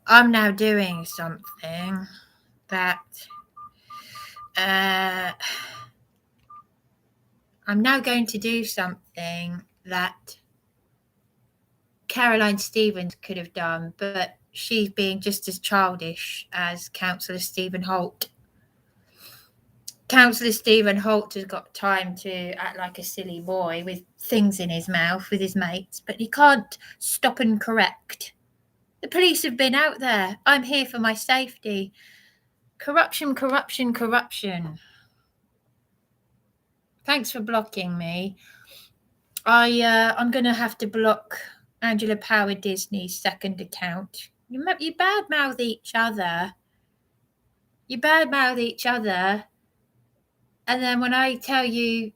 I'm now doing something that I'm now going to do something that Caroline Stevens could have done, but she's being just as childish as Councillor Stephen Holt. Councillor Stephen Holt has got time to act like a silly boy with things in his mouth with his mates, but he can't stop and correct. The police have been out there. I'm here for my safety. Corruption, corruption, corruption. Thanks for blocking me. I'm going to have to block Angela Power Disney's second account. You badmouth each other. You badmouth each other. And then when I tell you,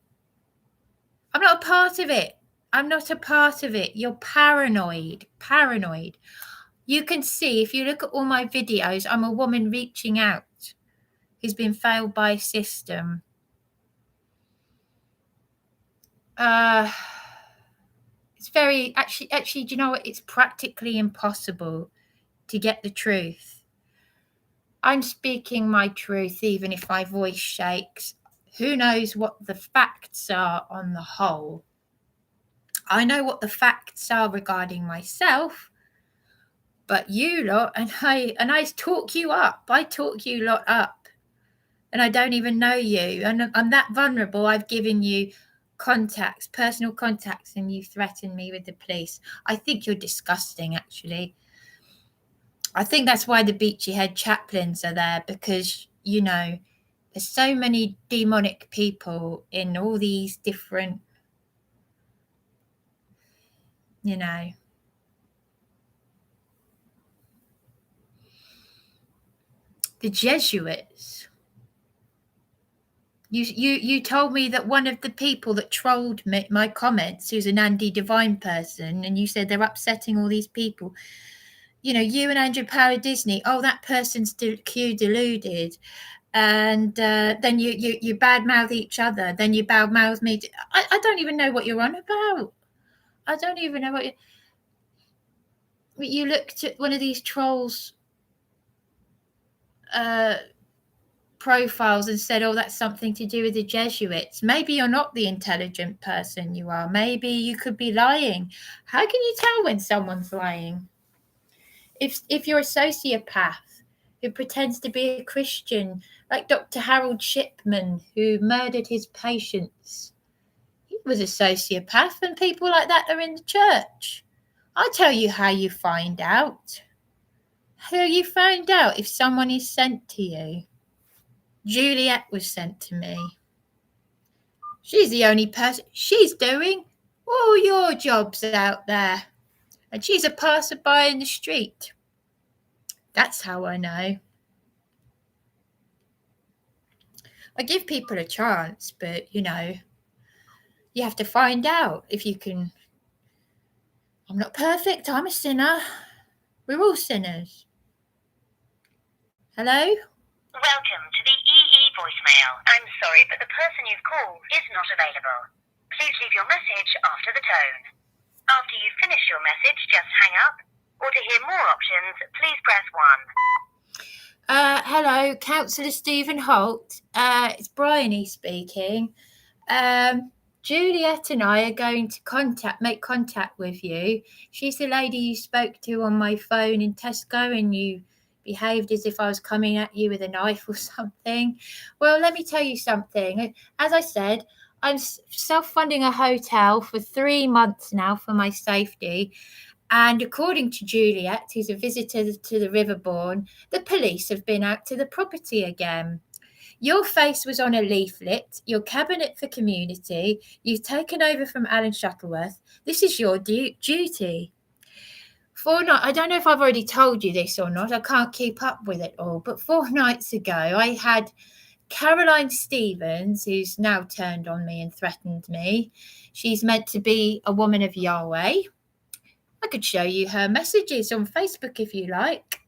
I'm not a part of it. I'm not a part of it. You're paranoid. Paranoid. You can see, if you look at all my videos, I'm a woman reaching out who's been failed by a system. It's very, actually, do you know what? It's practically impossible to get the truth. I'm speaking my truth, even if my voice shakes. Who knows what the facts are on the whole? I know what the facts are regarding myself, but you lot, and I talk you up. I talk you lot up, and I don't even know you, and I'm that vulnerable. I've given you contacts, personal contacts, and you threaten me with the police. I think you're disgusting, actually. I think that's why the Beachy Head chaplains are there, because, you know, there's so many demonic people in all these different, you know. The Jesuits. You told me that one of the people that trolled my comments, who's an Andy Divine person, and you said they're upsetting all these people. You know, you and Andrew Power Disney, oh, that person's Q deluded. And then you badmouth each other. Then you badmouth me. I don't even know what you're on about. I don't even know what you looked at one of these trolls profiles and said, oh, that's something to do with the Jesuits. Maybe you're not the intelligent person you are. Maybe you could be lying. How can you tell when someone's lying? If you're a sociopath who pretends to be a Christian, like Dr. Harold Shipman, who murdered his patients, he was a sociopath, and people like that are in the church. I'll tell you how you find out. How you find out if someone is sent to you. Juliette was sent to me. She's the only person. She's doing all your jobs out there. And she's a passerby in the street. That's how I know. I give people a chance, but, you know, you have to find out if you can. I'm not perfect. I'm a sinner. We're all sinners. Hello? Welcome to the EE voicemail. I'm sorry, but the person you've called is not available. Please leave your message after the tone. After you've finished your message, just hang up. Or to hear more options, please press 1. Hello, Councillor Stephen Holt. It's Bryony speaking. Juliette and I are going to make contact with you. She's the lady you spoke to on my phone in Tesco, and you behaved as if I was coming at you with a knife or something. Well, let me tell you something. As I said, I'm self-funding a hotel for 3 months now for my safety. And according to Juliette, who's a visitor to the Riverbourne, the police have been out to the property again. Your face was on a leaflet, your cabinet for community. You've taken over from Alan Shuttleworth. This is your duty. I don't know if I've already told you this or not. I can't keep up with it all. But 4 nights ago, I had Caroline Stevens, who's now turned on me and threatened me. She's meant to be a woman of Yahweh. I could show you her messages on Facebook if you like.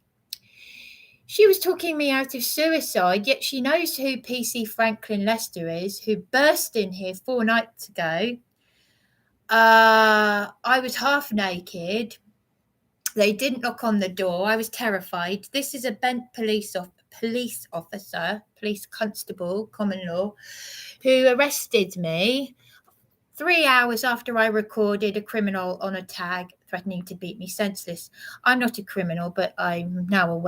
She was talking me out of suicide, yet she knows who PC Franklin Lester is, who burst in here 4 nights ago. I was half naked. They didn't knock on the door. I was terrified. This is a bent police officer, police constable, common law, who arrested me 3 hours after I recorded a criminal on a tag threatening to beat me senseless. I'm not a criminal, but I'm now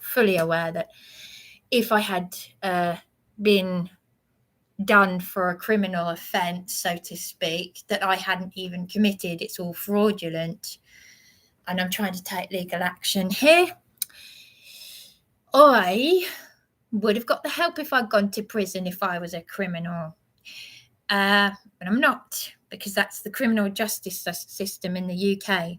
fully aware that if I had been done for a criminal offence, so to speak, that I hadn't even committed, it's all fraudulent. And I'm trying to take legal action here. I would have got the help if I'd gone to prison if I was a criminal. But I'm not, because that's the criminal justice system in the UK.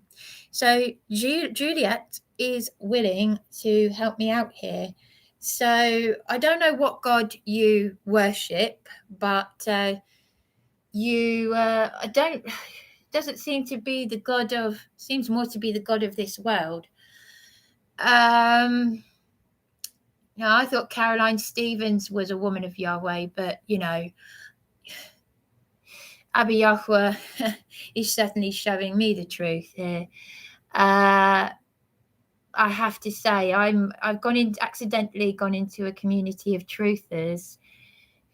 So Juliette is willing to help me out here. So I don't know what God you worship, but doesn't seem to be the God of, seems more to be the God of this world. I thought Caroline Stevens was a woman of Yahweh, but Abba Yahweh is certainly showing me the truth here. I have to say, I've accidentally gone into a community of truthers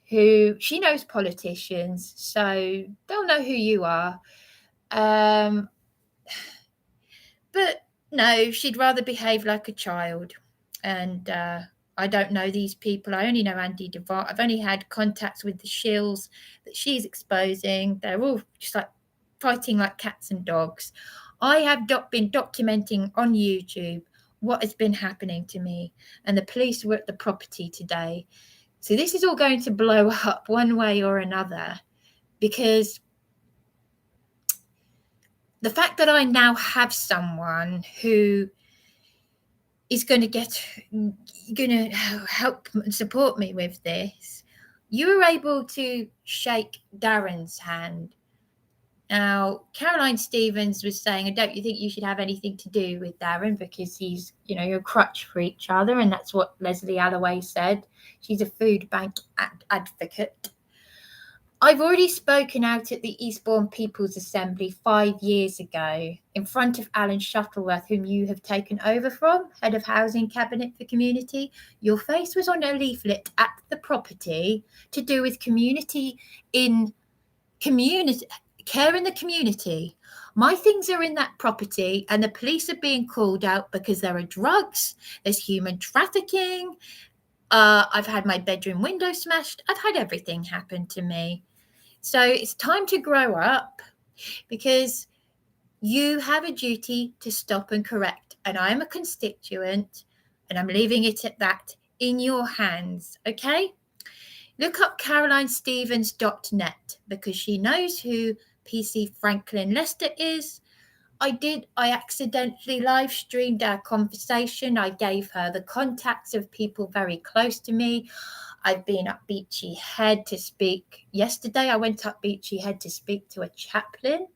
who, she knows politicians, so they'll know who you are. But no, she'd rather behave like a child. And I don't know these people. I only know Andy DeVart. I've only had contacts with the shills that she's exposing. They're all just like fighting like cats and dogs. I have been documenting on YouTube what has been happening to me, and the police were at the property today. So this is all going to blow up one way or another, because the fact that I now have someone who is going to help and support me with this. You were able to shake Darren's hand. Now, Caroline Stevens was saying, don't you think you should have anything to do with Darren, because he's, you're a crutch for each other, and that's what Leslie Alloway said. She's a food bank advocate. I've already spoken out at the Eastbourne People's Assembly 5 years ago in front of Alan Shuttleworth, whom you have taken over from, Head of Housing Cabinet for Community. Your face was on a leaflet at the property to do with care in the community. My things are in that property, and the police are being called out because there are drugs, there's human trafficking. I've had my bedroom window smashed. I've had everything happen to me. So it's time to grow up, because you have a duty to stop and correct. And I'm a constituent, and I'm leaving it at that in your hands. Okay? Look up carolinestevens.net, because she knows who PC Franklin Lester is. I accidentally live streamed our conversation. I gave her the contacts of people very close to me. I've been up Beachy Head to speak. Yesterday, I went up Beachy Head to speak to a chaplain.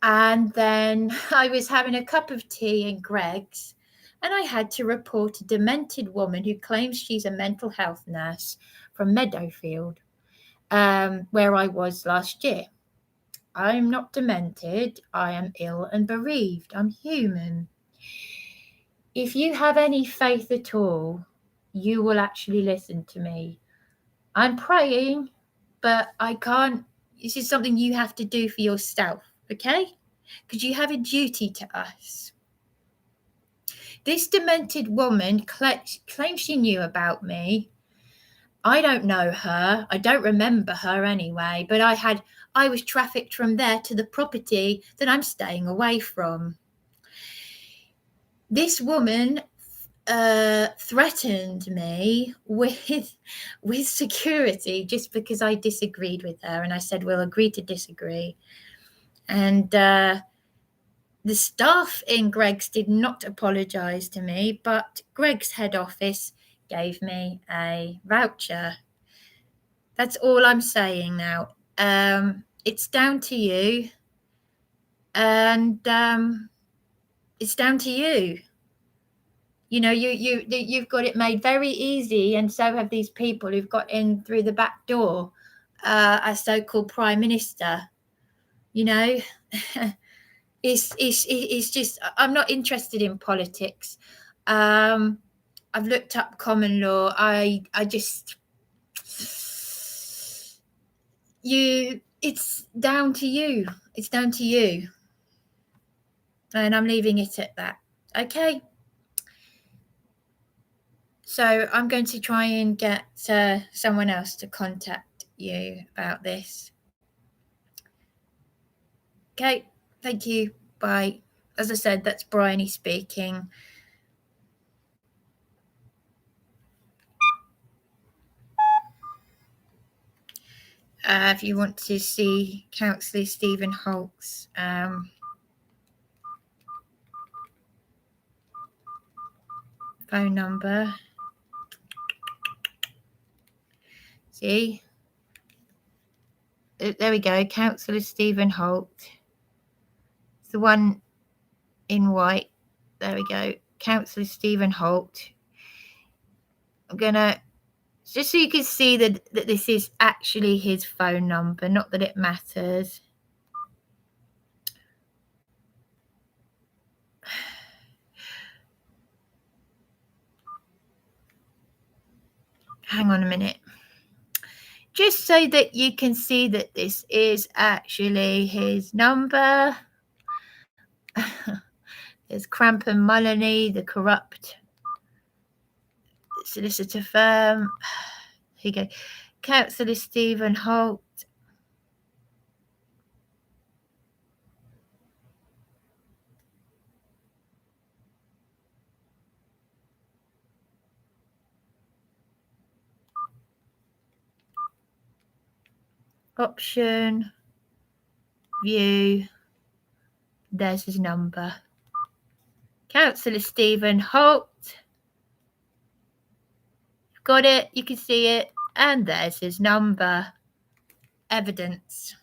And then I was having a cup of tea in Greg's, and I had to report a demented woman who claims she's a mental health nurse from Meadowfield, where I was last year. I'm not demented. I am ill and bereaved. I'm human. If you have any faith at all, you will actually listen to me. I'm praying, but I can't. This is something you have to do for yourself, okay? Because you have a duty to us. This demented woman claims she knew about me. I don't know her. I don't remember her anyway, but I was trafficked from there to the property that I'm staying away from. This woman threatened me with security just because I disagreed with her, and I said, we'll agree to disagree. And the staff in Greg's did not apologise to me, but Greg's head office gave me a voucher. That's all I'm saying now. It's down to you, and it's down to you. You've got it made very easy, and so have these people who've got in through the back door as so-called Prime Minister. It's just, I'm not interested in politics. I've looked up common law. I just, it's down to you. It's down to you. And I'm leaving it at that. Okay. So I'm going to try and get someone else to contact you about this. Okay. Thank you. Bye. As I said, that's Bryony speaking. If you want to see Councillor Stephen Holt's phone number, see, there we go, Councillor Stephen Holt. It's the one in white. There we go, Councillor Stephen Holt. I'm gonna, just so you can see that this is actually his phone number, not that it matters. Hang on a minute. Just so that you can see that this is actually his number. There's Cramp and Mullany, the corrupt solicitor firm. Here you go. Councillor Stephen Holt. Option. View. There's his number. Councillor Stephen Holt. Got it. You can see it. And there's his number. Evidence.